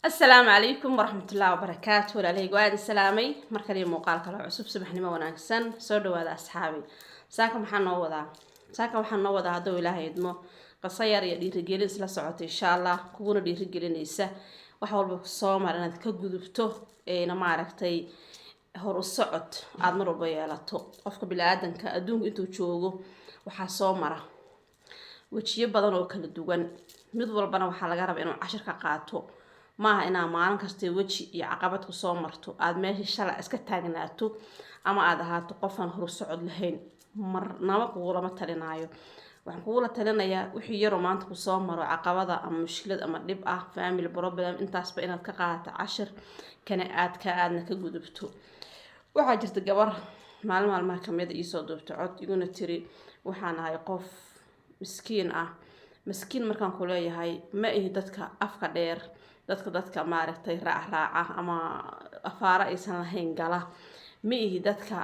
السلام عليكم ورحمة الله وبركاته وعليكم وعد السلامي مركلي مقال كلا عصب سبحني ما وناكسن سودو هذا أصحابي ساكم وحنا وضع هذا إلهي يدمو قصير يدي رجالين سلا سعوت إن شاء الله كونوا دي رجالين إيسا وحاول بقصوم على أنك جذبته نما عرفتي هور الصعد عاد مرة بيالاتو قفك بالعادن كأدون أنتو تشوجو وحصوم مرة وشيء بدن وكل دوجن مدور بنا وحلا جرب إنه عشر كقاطو maaha inaa maalin kasta weji iyo caqabad ku soo marto aad meesha shalay iska taagnaato ama aad ahaato qofan hor socod lahayn marnaba kugulama talinaayo waxaan kugula talinayaa wixii yar oo maanta ku soo maro caqabada ama mushkilad ama dhib ah family problem intaasba inaad ka qaadato cashir kana aadna ka gudubto waxaa jirta gabar maalmaha kamid ah soo duubto cod iguna tiri waxaan ahay qof miskiin markaan ku leeyahay ma ihi dadka afka dheer dadka maaragtay raaca ama afaara aysan lahayn gala ma ihi dadka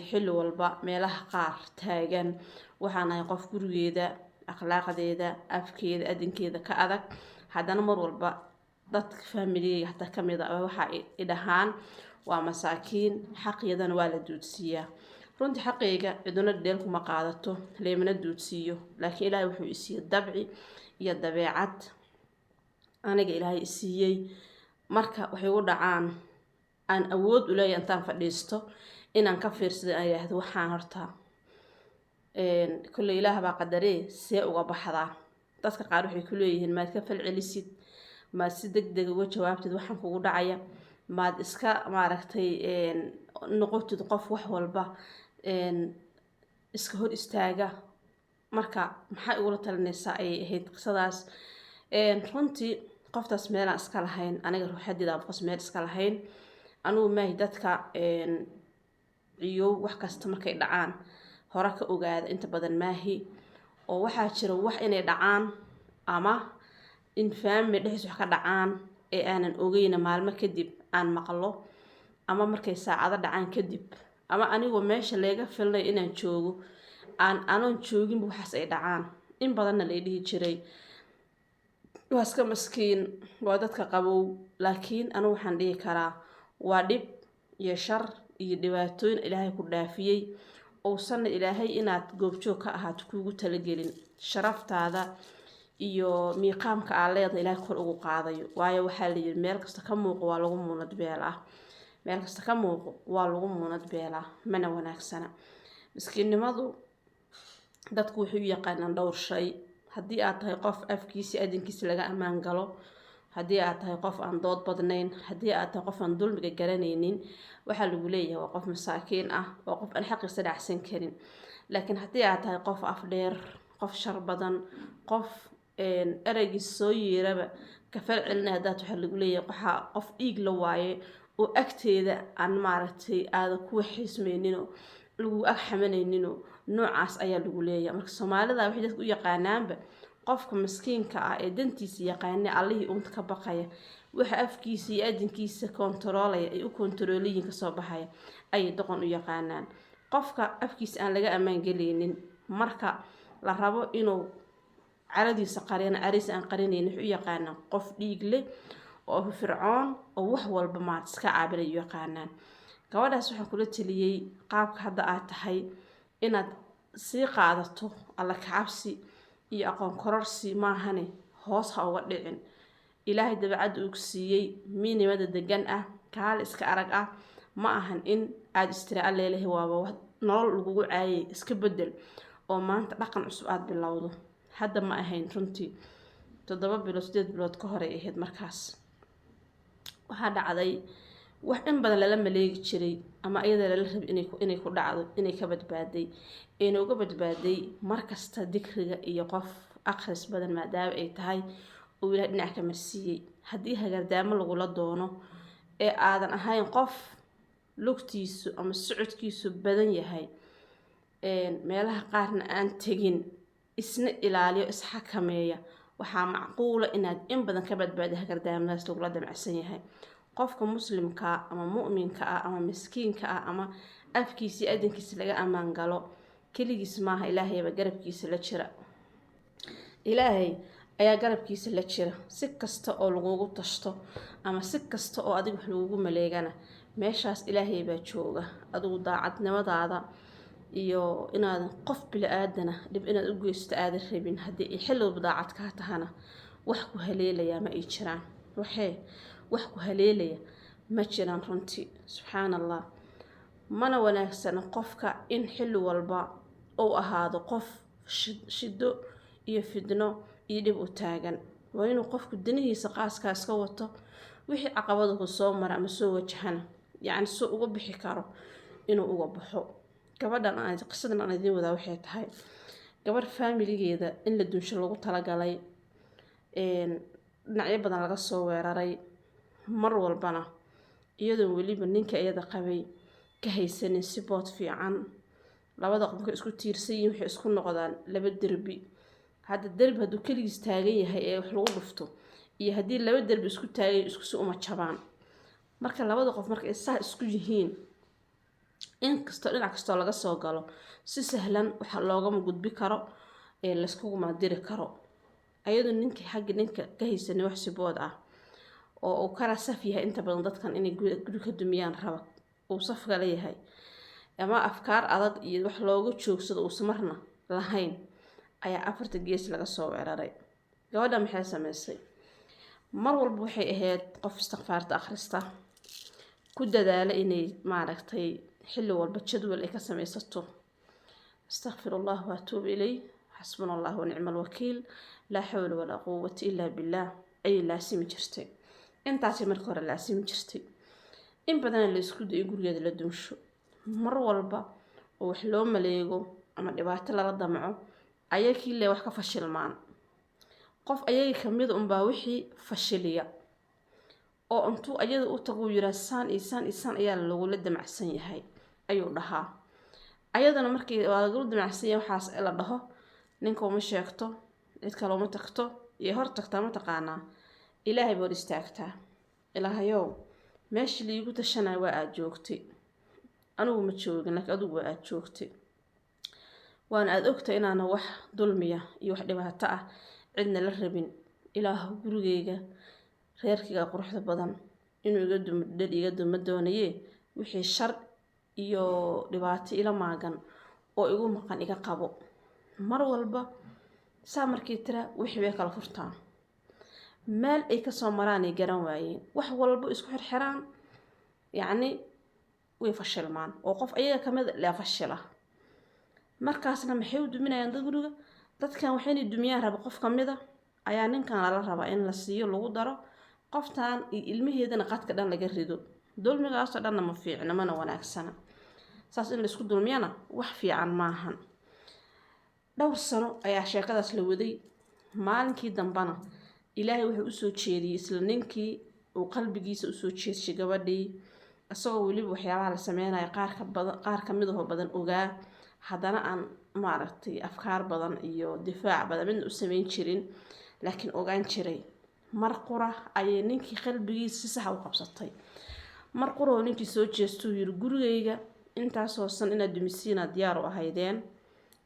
xilli walba meelaha qaar taagan waxaan ahay qof gurigeeda akhlaaqdeeda afkeeda adinkeeda ka adag haddana mar walba dadka familiga hataa kamid ah waxa ay dhahaan waa masaakiin xaqyadana waa la duudsiyaa runtii xaqayga ciduna dheel kuma qaadato leemana duudsiyo laakiin ilaahay wuxuu isiiyay dabci iyo dabeecad aniga ilaahay siiyay marka waxay u dhacaan aan awood u leeyahay intaan fadhiisto inaan ka fiirsado ay yiraahdo waxaan horta kullu ilaaha baa qadarey see uga baxdaa dadka qaar waxay ku leeyihiin maad ka falcelisid maad si degdeg uga jawaabtid waxaan kugu dhacaya maad iska maaragtay noqotid qof wax walba iska hor istaaga marka maxay ugu talinaysaa ay ahayd qisadaas runtii qoftaas meel aan iska lahayn aniga ruuxadeeda qofs meel iska lahayn anigu maahi dadka iyo wax kasta markay dhacaan hore ka ogaada inta badan maahi oo waxaa jira wax inay dhacaan ama in family dhexdiisa wax ka dhacaan ee aanan ogeyn maalmo kadib aan maqlo ama markay saacado dhacaan kadib ama anigoo meesha leega filnay inaan joogo aanan joogin waxaas ay dhacaan in badanna la dhihi jiray waa iska miskiin waa dadka qabow laakiin anigu waxaan dhihi karaa waa dhib iyo shar iyo dhibaatooyin ilaahay ku dhaafiyay oo sanna ilaahay inaad goobjoog ka ahaato kuugu talagelin sharaftaada iyo miiqaamka aad leedahay ilaahay kor ugu qaadayo waayo waxaa la yiri meel kasta ka muuqo waa lagu muunad beelaa meel kasta ka muuqo waa lagu muunad beelaa mana wanaagsana miskiinnimadu dadku wuxuu yaqaanaan dhowr shay haddii aad tahay qof afkiisa adinkiisa laga amaan galo haddii aad tahay qof aan dood badnayn haddii aad tahay qof aan dulmiga garanaynin waxaa lagu leeyahay waa qof masaakiin ah waa qof aan xaqiisa dhacsan karin laakiin haddii aad tahay qof af dheer qof shar badan qof eraygiisa soo yeeraba ka falcelinaya haddaad waxaa lagu leeyahay waxaa qof dhiig la waaye oo agteeda aan maaragtay aada kuwa xiismayninoo lagu ag xamanayninoo noocaas ayaa lagu leeyahay marka Soomaalida waxay dadku u yaqaanaanba qofka miskiinka ah ee dantiisa yaqaanay Allihii uunta ka baqaya waxa afkiisa iyo adinkiisa kontaroolaya ay u kontarooliyin ka soo baxaya ay doqon u yaqaanaan qofka afkiisa aan laga amaan galeynin marka la rabo inuu caradiisa qariyana cariis aan qarinaynin wuxuu u yaqaanaa qof dhiig leh oo fircoon oo wax walba ma iska caabinayo yaqaanaan gabadhaas waxaan kula taliyay qaabka hadda aad tahay inaad sii qaadato alla ka cabsi iyo aqoon kororsi maahane hoos ha uga dhicin ilaahay dabeecad uu siiyay miinimada degan ah kaal iska arag ah ma ahan in aad istiraal leeyahay waaba nolol lagu caayay iska bedel oo maanta dhaqan cusub aad bilowdo hadda ma ahayn runtii 7 bilood 8 bilood ka hor ay ahayd markaas waxaa dhacday wax in badan lala maleegi jiray ama iyada la rab inay ku dhacdo inay ka badbaaday inuu uga badbaaday markasta dikriga iyo qof akhris badan maadaama ay tahay oo ilaahay dhinac ka marsiiyay haddii hagardaamo lagula doono ee aadan ahayn qof lugtiisu ama socodkiisu badan yahay meelaha qaarna aan tegin isna ilaaliyo isxakameeya waxaa macquula inaad in badan ka badbaado hagardaamadaas lagula damacsan yahay qofka muslimka ama mu'minka ah ama miskiinka ah ama afkiisa adinkiisa laga amaan galo kaligiis maaha ilaahayba garabkiisa la jira ilaahay ayaa garabkiisa la jira si kasta oo lagugu tashto ama si kasta oo adiga wax lagugu maleegana meeshaas ilaahay baa jooga adigu daacadnimadaada iyo inaad qof bili aadana dib inaad u geysto aadan rabin haddii xilliba daacad ka tahana wax ku haleelaya ma ay jiraan wax ku haleelaya ma jiraan runtii subxaanallah mana wanaagsana qofka in xilli walba uu ahaado qof shido iyo fidno iyo dhib u taagan waa inuu qofku danihiisa qaaskaas ka wato wixii caqabado ku soo mara ama soo wajahana yacni soo uga bixi karo inuu uga baxo gabadhan qisadan aan idin wadaa waxay tahay gabar faamiligeeda in la dunsho lagu talagalay dhinacyo badan laga soo weeraray mar walbana iyadoo weliba ninka iyada qabay ka haysanin support fiican labada qof markay isku tiirsan yihiin waxay isku noqdaan laba derbi hadda derbi hadduu keligiis taagan yahay ee wax lagu dhufto iyo haddii laba derbi isku taagan isku si uma jabaan marka labada qof markay saa isku yihiin in kastoo dhinac kastoo laga soo galo si sahlan waxa loogama gudbi karo ee layskuguma diri karo ayadoo ninkii xagga ninka ka haysanin wax sibood ah oo uu kala saf yahay inta badan dadkan inay guri ka dumiyaan raba uu safka leeyahay ama afkaar adag iyo wax looga joogsado uu samarna lahayn ayaa afarta gees laga soo weeraray gabadha maxay sameysay mar walba waxay ahayd qof istighfaarta akhrista ku dadaala inay maaragtay xilli walba jadwal ay ka samaysato astaghfirullah wa atuub ilay xasbunallah wa ni'mal wakiil laa xawla walaa quwwata illaa billah ay laasimi jirtay intaasay marka hore laasimi jirtay in badan la isku dayo gurigeeda la dunsho mar walba oo wax loo maleego ama dhibaato lala damco ayakii le wax ka fashilmaan qof ayaga kamid baa wixii fashiliya oo intuu ayada u tago yiraasan isaan ayaa lagula damacsan yahay ayuu dhahaa ayadana markii waa lagula damacsan yahay waxaas la dhaho ninka uma sheegto cid kale uma tagto iyo hor tagtaa ma taqaanaa ilaahay baa istaagtaa ilaahayow meeshii liigu tashanay waa aad joogtay anigu ma joogin laakiin adigu waa aad joogtay waana aad ogtay inaana wax dulmiya iyo wax dhibaato ah cidna la rabin ilaah gurigeyga reerkiga quruxda badan inuu iga dumo doonaye wixii shar iyo dhibaato ila maagan oo igu maqan iga qabo mar walba saa markii tira wixii way kala furtaan meel ay ka soo maraan ay garan waayeen wax walba isku xirxiraan yacni way fashilmaan oo qof ayaga kamid la fashila markaasna maxay u duminayaan dad guriga dadkan waxay dumiyaan raba qof kamid ayaa ninkan la rabaa in la siiyo lagu daro qoftaan ilmaheedana qadka dhan laga rido dulmigaas oo dhanna ma fiicna mana wanaagsana saas in la isku dulmiyana wax fiican maahan dhowr sano ayaa sheekadaas la waday maalinkii dambana ilaahay wuxuu u soo jeediyay isla ninkii uu qalbigiisa u soo jeedshay gabadhii asagoo weliba waxyaabaha la sameynaya qaar ka mid ah badan ogaa haddana aan maaragtay afkaar badan iyo difaac badan midna u samayn jirin laakiin ogaan jiray mar qura ayay ninkii qalbigiisa si sax u qabsatay mar qura oo ninkii soo jeestuu yiri gurigayga intaasoo san inaad dumisiina diyaar u ahaydeen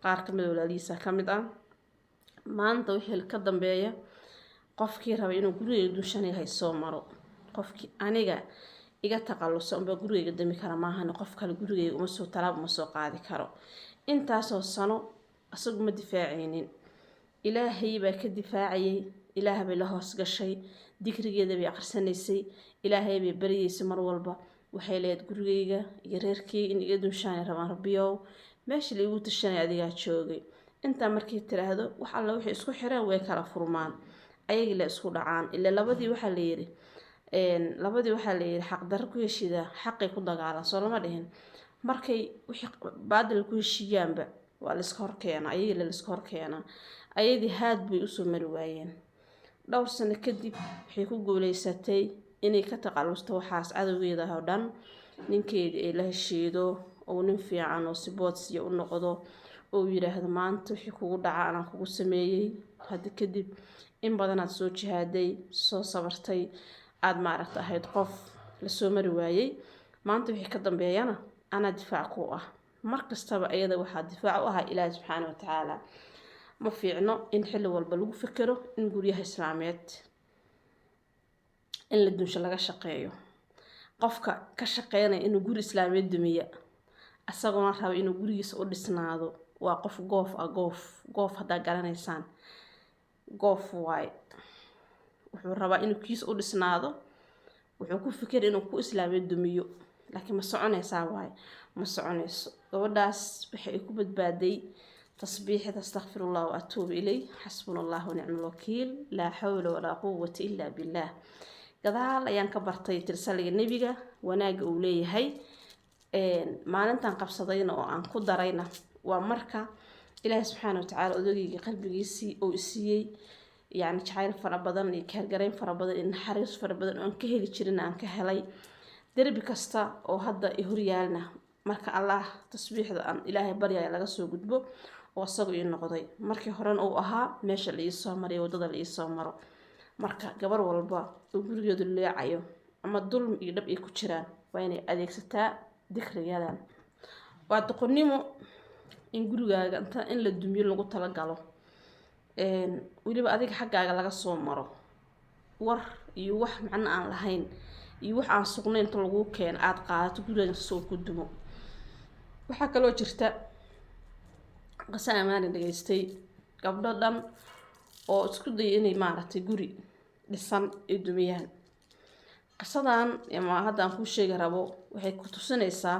qaar ka mid ah walaalihiisa ka mid ah maanta wixii ka dambeeya qofkii raba inuu gurigayga dunshanay hay soo maro qofkii aniga iga taqalluso unba gurigayga dami kara maahan qof kale gurigayga uma soo talaab uma soo qaadi karo intaasoo sano asagu ma difaacaynin ilaahay baa ka difaacayay ilaahay bay la hoos gashay dikrigeeda bay aqrisanaysay ilaahay bay baryaysay mar walba waxay leedahay gurigayga iyo reerkayga in iga dunshaan rabaan rabbiyow meeshii la igu tashanay adigaa joogay intaa markay tiraahdo wax alla wixii isku xireen way kala furmaan ayagii la isku dhacaan ilaa labadii waxaa la yiri xaq dar ku heshida xaqay ku dagaalan soo lama dhihin markay wixii baadil ku heshiyaanba waa la iska horkeena ayagii la iska horkeena ayadii haad bay u soo mari waayeen dhowr sano kadib waxay ku guuleysatay inay ka taqalusto waxaas cadowgeeda oo dhan ninkeedii ay la heshiido oo nin fiican oo siboodsiya u noqdo oo yiraahdo maanta wixii kugu dhaca anaa kugu sameeyay hadda kadib in badan aad soo jihaaday soo sabartay aad maaragta ahayd qof la soo mari waayay maanta wixii ka dambeeyana ana difaac ku ah mar kastaba ayada waxaa difaac u ahaa ilaahay subxaanahu wa tacaala ma fiicno in xilli walba lagu fikiro in guryaha islaameed in la dunsho laga shaqeeyo. qofka ka shaqeynaya inuu guri islaameed dumiya asaguna raba inuu gurigiisa u dhisnaado waa qof goof haddaa garanaysaan goof waay wuxuu rabaa inuu kiisa u dhisnaado wuxuu ku fikir inuu ku islaameed dumiyo laakiin ma soconaysaa waay ma soconayso. gabadhaas waxay ku badbaaday tasbiixda astaghfirullah wa atuubu ilay xasbunallahu wa ni'mal wakiil laa xawla walaa quwwata illaa billah. gadaal ayaan ka bartay tirsaliga nebiga wanaaga uu leeyahay maalintan qabsadayna oo aan ku darayna waa marka ilaahay subxaanahu wa tacaala odagayga qalbigiisii oo siiyey يعني jacayl fara badan iyo kaargarayn fara badan iyo naxariis fara badan oo aan ka heli jirin aan ka helay derbi kasta oo hadda i horyaalna marka allah tasbiixda aan ilaahay baryaya laga soo gudbo oo asagu ii noqday markii horena uu ahaa meesha la ii soo maray wadada la ii soo maro. marka gabar walba oo gurigeedu leecayo ama dulm iyo dhab ay ku jiraan waa inay adeegsataa dikriyadan. waa doqonnimo in gurigaaga inta in la dumiyo lagu tala galo weliba adiga xaggaaga laga soo maro war iyo wax macna aan lahayn iyo wax aan sugnayn inta lagu keen aad qaadato gurigaaga soo ku dumo. waxaa kaloo jirta qasa amaan dhageystay gabdho dhan oo isku day inay maaragtay guri dhisan ay dumiyaan. qasadan ama hadda aan ku sheegi rabo waxay ku tusinaysaa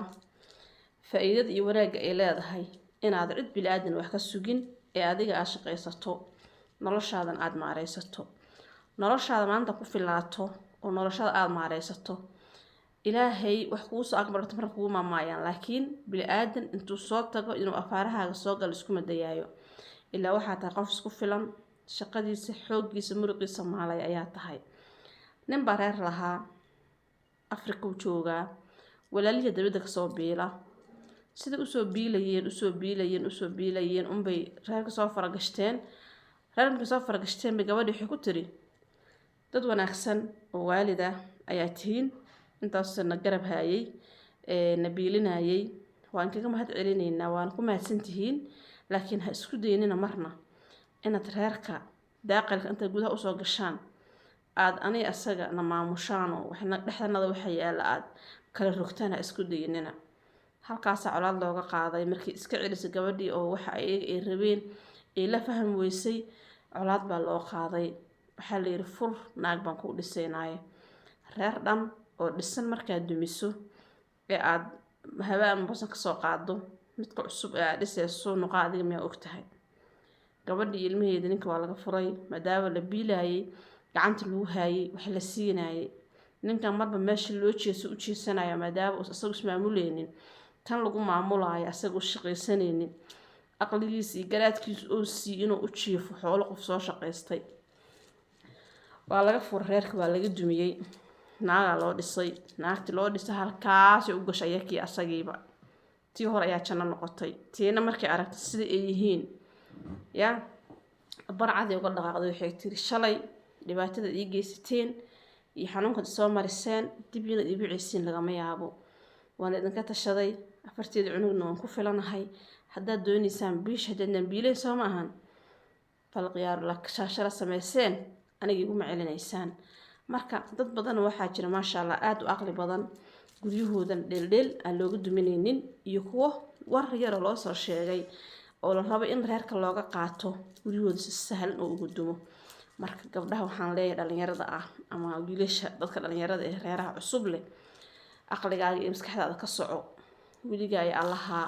faa'iidada iyo wanaagga ay leedahay inaad cid bilaadan wax ka sugin ee adiga aad shaqaysato noloshaadan aad maareysato noloshaada maanta ku filaato oo noloshada aad maareysato ilaahay wax kugu soo aqbalto marka kugu maamayaan laakiin bilaadan intuu soo tago inuu afaarahaaga soo gal isku madayaayo ilaa waxaa tahay qof isku filan shaqadiisa xooggiisa muruqiisa maalay ayaa tahay. nin baa reer lahaa Afrika u joogaa walaalihii dabada ka soo biila sida usoo biilayeen unbay reerka soo faragashteen bay gabadhii waxay ku tiri dad wanaagsan oo waalida ayaa tihiin intaasna garab hayay na biilinayay waan kaga mahad celinaynaa waan ku mahadsan tihiin laakiin ha isku daynina marna inaad reerka daaqilka inta gudaha usoo gashaan aad anay asaga na maamushaan oo waxna dhexdanada waxa yaala aad kala rogtaan ha isku daynina. halkaas colaad looga qaaday markii iska celisay gabadhii oo waxa ay rabeen ee la faham weysay colaad baa loo qaaday waxaa la yiri fur naag baan ku dhisaynaayo. reer dhan oo dhisan markaad dumiso ee aad hawaan bosan ka soo qaado midka cusub ee aad dhisayso nuqaadiga ma og tahay. gabadhii ilmaheeda ninka waa laga furay maadaama la biilayay gacanta lagu hayay wax la siinayay ninkan marba meesha loo jeeso u jeesanayo maadaama uu asagu ismaamuleynin tan lagu maamulayo asagu shaqaysanaynin aqligiisa iyo garaadkiisa oo sii inuu u jiifo xoolo qof soo shaqaystay. waa laga furay reerka waa laga dumiyay naaga loo dhisay naagti loo dhisay halkaas u gashay yakii asagiiba tii hore ayaa janno noqotay tiina markay aragtay sida ay yihiin ya barcadii uga dhaqaaqday waxay tiri shalay dhibaatada ii geysateen iyo xanuunka soo mariseen dib inaad iigu ceysiin lagama yaabo waan idinka tashaday afarteed cunugna waan ku filanahay haddaad doonaysaan biish haddaadnan biilay soo ma ahan falqiyaar la shaashara samayseen aniga iguma celinaysaan. marka dad badan waxaa jira maasha allah aad u aqli badan guryahoodan dheeldheel aan looga duminaynin iyo kuwo war yar loo soo sheegay oo la rabo in reerka looga qaato guryahooda si sahlan oo ugu dumo. marka gabdhaha waxaan leeyahay dhalinyarada ah ama wiilasha dadka dhalinyarada ee reeraha cusub leh aqligaaga iyo maskaxdaada ka soco wiligaa ay allaha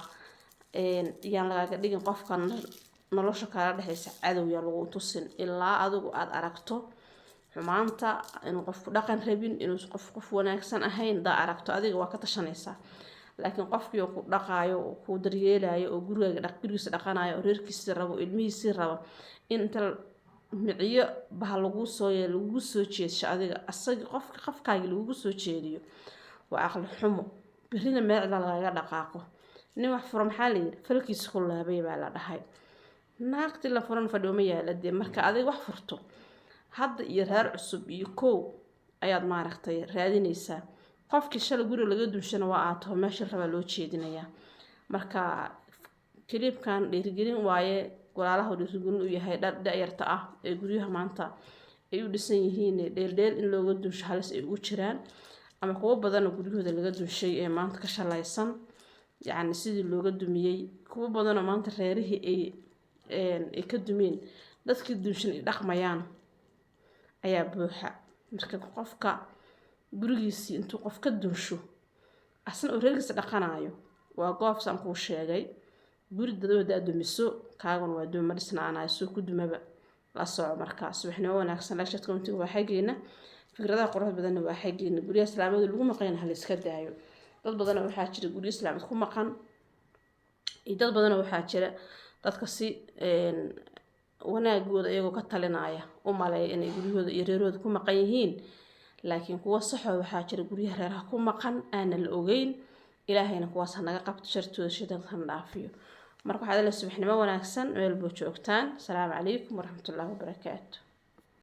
yaan lagaaga dhigin qofkan nolosha kala dhexaysa cadow yaa lagu tusin ilaa adigu aad aragto xumaanta inuu qofku dhaqan rabin inuu qof wanaagsan ahayn daa aragto adiga waa ka tashanaysaa laakiin qofkii oo ku dhaqaayo oo ku daryeelayo oo gurigiisa dhaqanayo oo reerkiisa rabo ilmihiisa rabo in inta miciyo bah lagu soo jeedsho adiga asaga qofkaaga lagu soo jeediyo waa aqli xumo birina meel laga dhaqaaqo. nin wax furo maxaa la yiri falkiisa ku laabay baa la dhahay naagti la furan fadhiyo ma yaalade marka adiga wax furto hadda iyo reer cusub iyo koow ayaad maaragtay raadinaysaa qofkii shalay guri laga duushana waa aad meesha raba loo jeedinayaa. marka kaliibkan dhiirigelin waaye walaalaha dhiirigelin u yahay dhalinyarta ah ee guryaha maanta ay u dhisan yihiin dheel in looga dunsho halis ay ugu jiraan ama kuwa badan oo guryahooda laga dunshay ee maanta ka shalaysan yacni sidii looga dumiyey kuwa badan oo maanta reerihii ay ka dumeen dadkii dunshan ay dhaqmayaan ayaa buuxa marka qofka gurigiisii intuu qof ka dunsho asna uu reerkiisa dhaqanayo waa goobsan kuu sheegay guri dadooda dumiso kaagan waa duma dhisnaanayo soo ku dumaba la soco markaas waxna wanaagsan la shadka intii waa xageena fikradaha quruxda badan waa xageena guriga islaamada lagu maqan hal iska daayo dad badan waxaa jira guriga islaamada ku maqan iyo dad badan waxaa jira dadka si wanaagooda iyagoo ka talinaya u maleeyo inay guryahooda iyo reerahooda ku maqan yihiin laakiin kuwa sax ah waxaa jira guryaha reeraha ku maqan aan la ogeyn ilaahayna kuwaas naga qabto shartooda shidankan dhaafiyo marka waxaad la subaxnimo wanaagsan meel buu joogtaan salaamu calaykum waraxmatullaahi wabarakaatuh